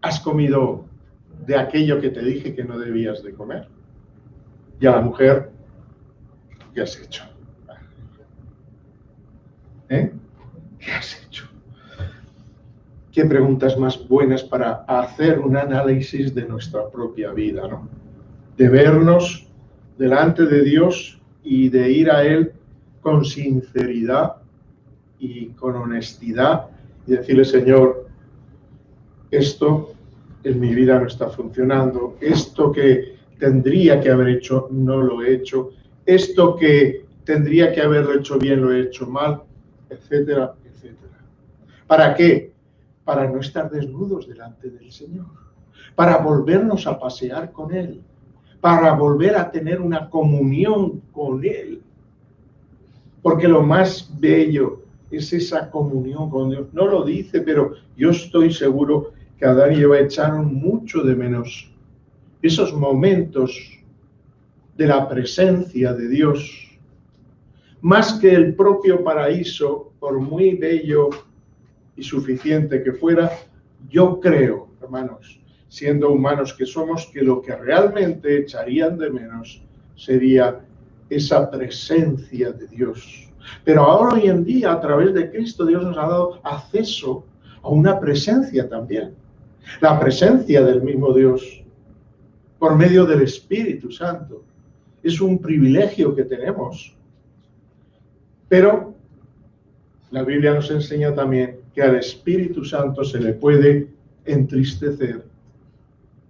¿Has comido de aquello que te dije que no debías de comer? Y a la mujer, ¿qué has hecho? ¿Qué has hecho? Qué preguntas más buenas para hacer un análisis de nuestra propia vida, ¿no? De vernos delante de Dios y de ir a Él con sinceridad y con honestidad y decirle, Señor, esto en mi vida no está funcionando, esto que tendría que haber hecho no lo he hecho, esto que tendría que haberlo hecho bien lo he hecho mal, etcétera, etcétera. ¿Para qué? Para no estar desnudos delante del Señor, para volvernos a pasear con Él, para volver a tener una comunión con Él. Porque lo más bello es esa comunión con Dios. No lo dice, pero yo estoy seguro que Adán y Eva echaron mucho de menos esos momentos de la presencia de Dios. Más que el propio paraíso, por muy bello y suficiente que fuera, yo creo, hermanos, siendo humanos que somos, que lo que realmente echarían de menos sería esa presencia de Dios. Pero ahora hoy en día, a través de Cristo, Dios nos ha dado acceso a una presencia también. La presencia del mismo Dios por medio del Espíritu Santo. Es un privilegio que tenemos. Pero la Biblia nos enseña también que al Espíritu Santo se le puede entristecer,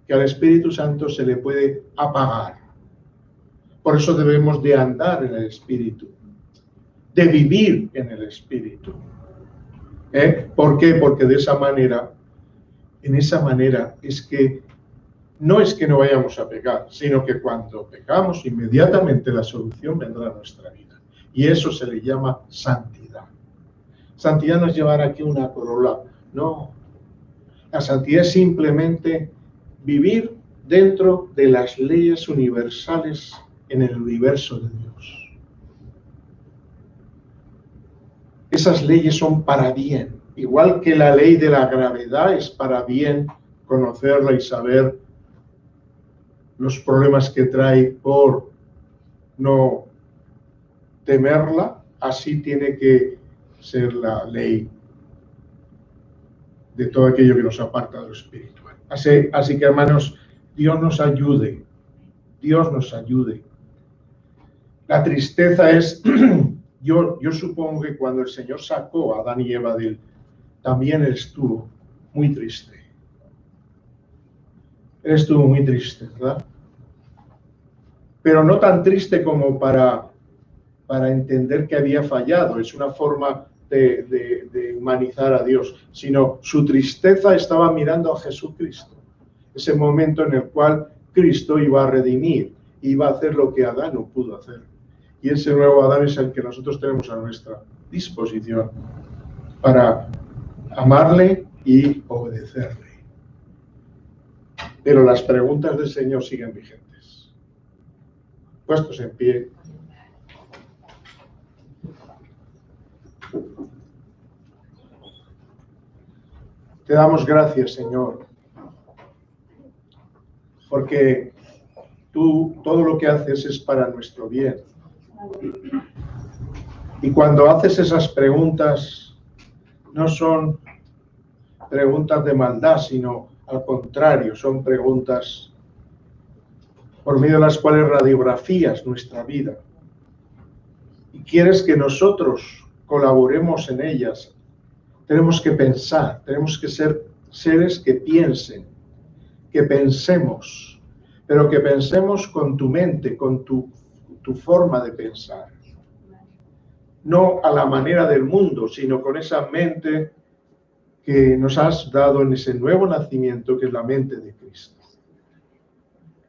que al Espíritu Santo se le puede apagar. Por eso debemos de andar en el Espíritu, de vivir en el Espíritu. ¿Por qué? Porque de esa manera, en esa manera es que no vayamos a pecar, sino que cuando pecamos, inmediatamente la solución vendrá a nuestra vida. Y eso se le llama santidad. Santidad no es llevar aquí una corola, no. La santidad es simplemente vivir dentro de las leyes universales en el universo de Dios. Esas leyes son para bien, igual que la ley de la gravedad es para bien conocerla y saber los problemas que trae por no temerla, así tiene que ser la ley de todo aquello que nos aparta de lo espiritual. Así que, hermanos, Dios nos ayude. Dios nos ayude. La tristeza es, yo supongo que cuando el Señor sacó a Adán y Eva de él, también él estuvo muy triste. Él estuvo muy triste, ¿verdad? Pero no tan triste como para entender que había fallado. Es una forma de humanizar a Dios, sino su tristeza estaba mirando a Jesucristo. Ese momento en el cual Cristo iba a redimir, iba a hacer lo que Adán no pudo hacer. Y ese nuevo Adán es el que nosotros tenemos a nuestra disposición para amarle y obedecerle. Pero las preguntas del Señor siguen vigentes. Puestos en pie. Te damos gracias, Señor, porque tú todo lo que haces es para nuestro bien. Y cuando haces esas preguntas, no son preguntas de maldad, sino al contrario, son preguntas por medio de las cuales radiografías nuestra vida. Y quieres que nosotros colaboremos en ellas. Tenemos que pensar, tenemos que ser seres que piensen, que pensemos, pero que pensemos con tu mente, con tu forma de pensar. No a la manera del mundo, sino con esa mente que nos has dado en ese nuevo nacimiento que es la mente de Cristo.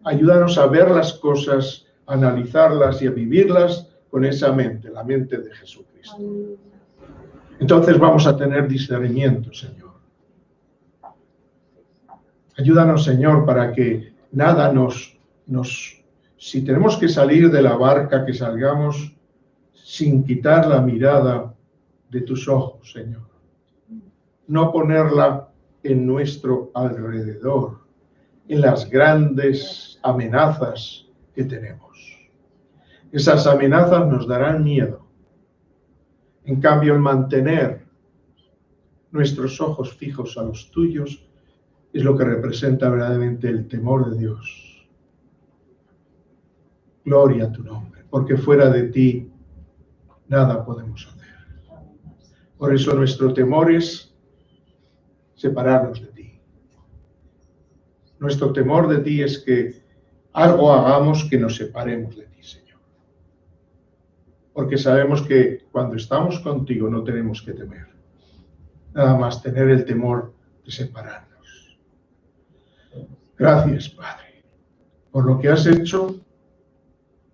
Ayúdanos a ver las cosas, a analizarlas y a vivirlas con esa mente, la mente de Jesucristo. Entonces vamos a tener discernimiento, Señor. Ayúdanos, Señor, para que nada si tenemos que salir de la barca, que salgamos sin quitar la mirada de tus ojos, Señor. No ponerla en nuestro alrededor, en las grandes amenazas que tenemos. Esas amenazas nos darán miedo. En cambio, el mantener nuestros ojos fijos a los tuyos es lo que representa verdaderamente el temor de Dios. Gloria a tu nombre, porque fuera de ti nada podemos hacer. Por eso nuestro temor es separarnos de ti. Nuestro temor de ti es que algo hagamos que nos separemos de ti, Señor. Porque sabemos que cuando estamos contigo no tenemos que temer. Nada más tener el temor de separarnos. Gracias, Padre, por lo que has hecho,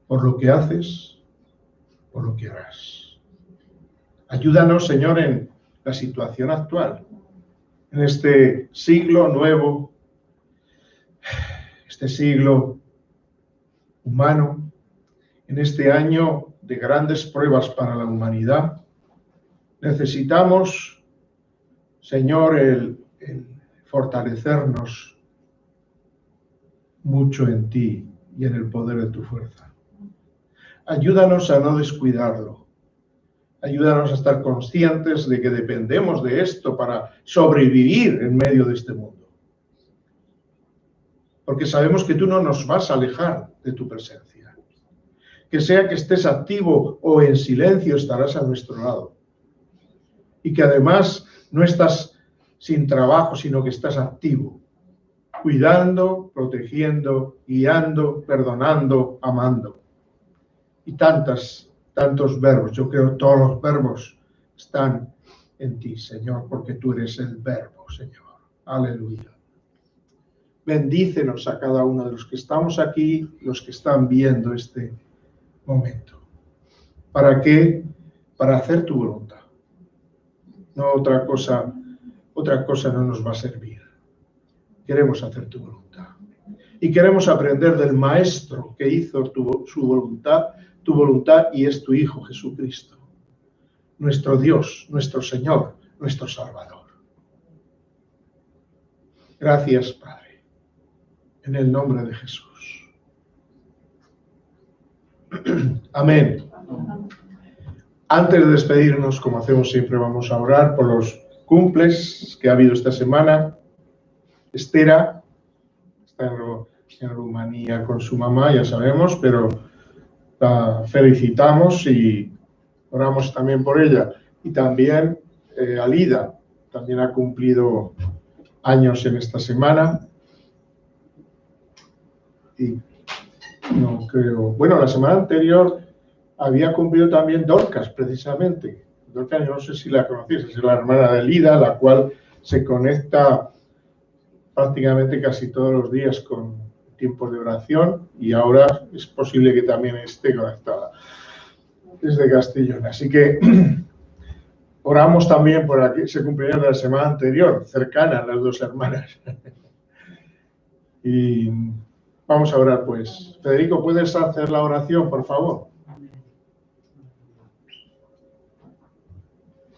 por lo que haces, por lo que harás. Ayúdanos, Señor, en la situación actual, en este siglo nuevo, este siglo humano, en este año de grandes pruebas para la humanidad. Necesitamos, Señor, el fortalecernos mucho en ti y en el poder de tu fuerza. Ayúdanos a no descuidarlo. Ayúdanos a estar conscientes de que dependemos de esto para sobrevivir en medio de este mundo. Porque sabemos que tú no nos vas a alejar de tu presencia. Que sea que estés activo o en silencio, estarás a nuestro lado. Y que además no estás sin trabajo, sino que estás activo, cuidando, protegiendo, guiando, perdonando, amando. Y tantos verbos. Yo creo que todos los verbos están en ti, Señor, porque tú eres el verbo, Señor. Aleluya. Bendícenos a cada uno de los que estamos aquí, los que están viendo este momento. ¿Para qué? Para hacer tu voluntad. No otra cosa no nos va a servir. Queremos hacer tu voluntad. Y queremos aprender del Maestro que hizo su voluntad, tu voluntad, y es tu Hijo Jesucristo. Nuestro Dios, nuestro Señor, nuestro Salvador. Gracias, Padre. En el nombre de Jesús. Amén. Antes de despedirnos, como hacemos siempre, vamos a orar por los cumples que ha habido esta semana. Estera está en Rumanía con su mamá, ya sabemos, pero la felicitamos y oramos también por ella. Y también Alida, también ha cumplido años en esta semana. Y no creo... Bueno, la semana anterior había cumplido también Dorcas, precisamente. Dorcas, yo no sé si la conocéis, es la hermana de Lida, la cual se conecta prácticamente casi todos los días con tiempos de oración, y ahora es posible que también esté conectada desde Castellón. Así que oramos también por aquí, se cumplieron la semana anterior, cercanas las dos hermanas. Y vamos a orar, pues. Federico, ¿puedes hacer la oración, por favor?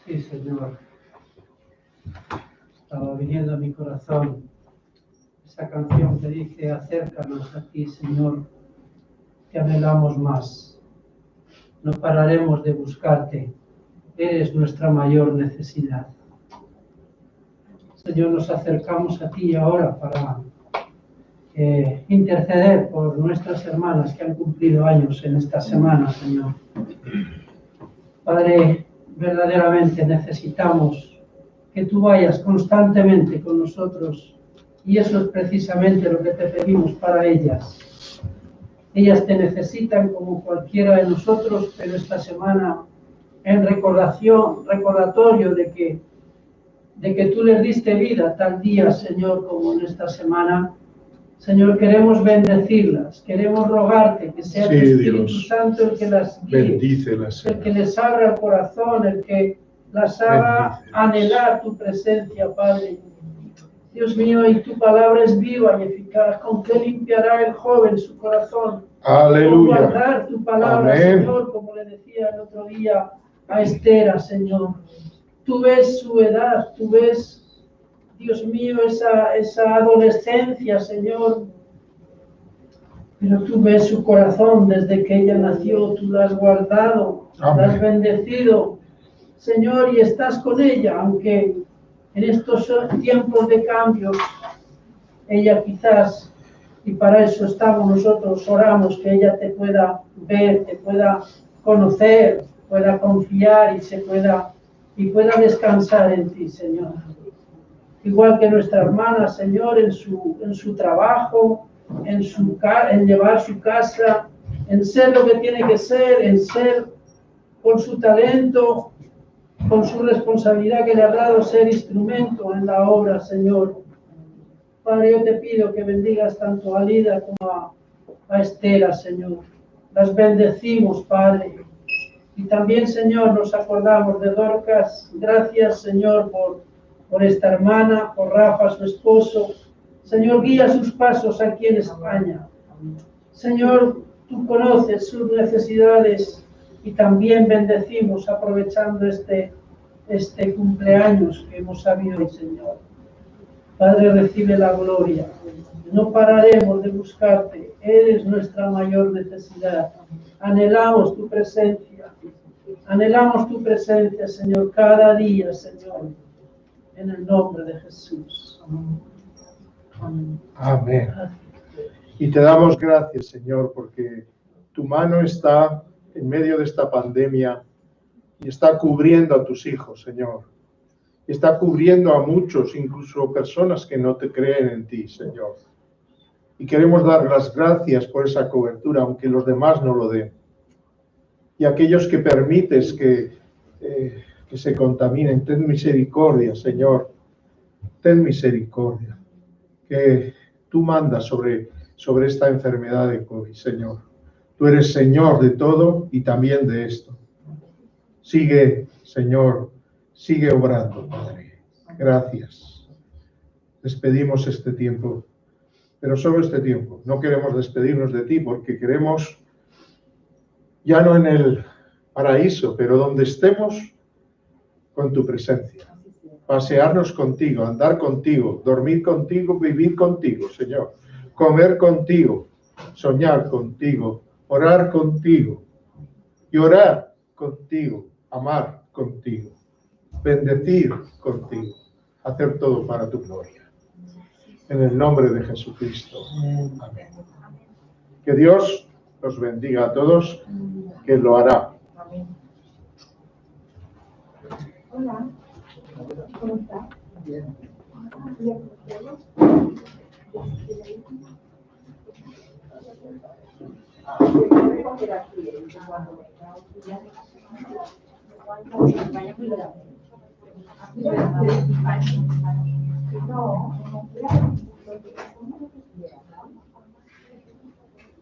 Sí, Señor. Estaba viniendo a mi corazón esa canción que dice: acércanos a ti, Señor, que anhelamos más. No pararemos de buscarte. Eres nuestra mayor necesidad. Señor, nos acercamos a ti ahora para interceder por nuestras hermanas que han cumplido años en esta semana, Señor. Padre, verdaderamente necesitamos que tú vayas constantemente con nosotros, y eso es precisamente lo que te pedimos para ellas. Ellas te necesitan como cualquiera de nosotros, pero esta semana en recordatorio de que tú les diste vida tal día, Señor, como en esta semana. Señor, queremos bendecirlas, queremos rogarte que sea tu Espíritu Santo el que las guíe, Bendícelas, el que les abra el corazón, el que las haga anhelar tu presencia, Padre. Dios mío, y tu palabra es viva y eficaz. ¿Con qué limpiará el joven su corazón? Aleluya. Con guardar tu palabra, Amén. Señor, como le decía el otro día a Esther, Señor. Tú ves su edad, tú ves, Dios mío, esa adolescencia, Señor. Pero tú ves su corazón desde que ella nació, tú la has guardado, la has bendecido, Señor, y estás con ella, aunque en estos tiempos de cambios, ella quizás, y para eso estamos nosotros, oramos, que ella te pueda ver, te pueda conocer, pueda confiar y pueda descansar en ti, Señor. Igual que nuestra hermana, Señor, en su trabajo, en llevar su casa, en ser lo que tiene que ser, en ser con su talento, con su responsabilidad que le ha dado ser instrumento en la obra, Señor. Padre, yo te pido que bendigas tanto a Lida como a Esther, Señor. Las bendecimos, Padre. Y también, Señor, nos acordamos de Dorcas. Gracias, Señor, por esta hermana, por Rafa, su esposo. Señor, guía sus pasos aquí en España. Señor, tú conoces sus necesidades y también bendecimos aprovechando este cumpleaños que hemos sabido hoy, Señor. Padre, recibe la gloria. No pararemos de buscarte. Eres nuestra mayor necesidad. Anhelamos tu presencia. Anhelamos tu presencia, Señor, cada día, Señor. En el nombre de Jesús. Amén. Amén. Y te damos gracias, Señor, porque tu mano está en medio de esta pandemia y está cubriendo a tus hijos, Señor. Está cubriendo a muchos, incluso personas que no te creen en ti, Señor. Y queremos dar las gracias por esa cobertura, aunque los demás no lo den. Y aquellos que permites que se contaminen, ten misericordia, Señor. Ten misericordia. Que tú mandas sobre esta enfermedad de COVID, Señor. Tú eres Señor de todo y también de esto. Sigue, Señor, sigue obrando, Padre. Gracias. Despedimos este tiempo, pero solo este tiempo. No queremos despedirnos de ti porque queremos, ya no en el paraíso, pero donde estemos, con tu presencia. Pasearnos contigo, andar contigo, dormir contigo, vivir contigo, Señor. Comer contigo, soñar contigo, orar contigo, llorar contigo, amar contigo, bendecir contigo, hacer todo para tu gloria. En el nombre de Jesucristo. Amén. Que Dios los bendiga a todos, que lo hará. Hola. ¿Cómo está? Bien. No,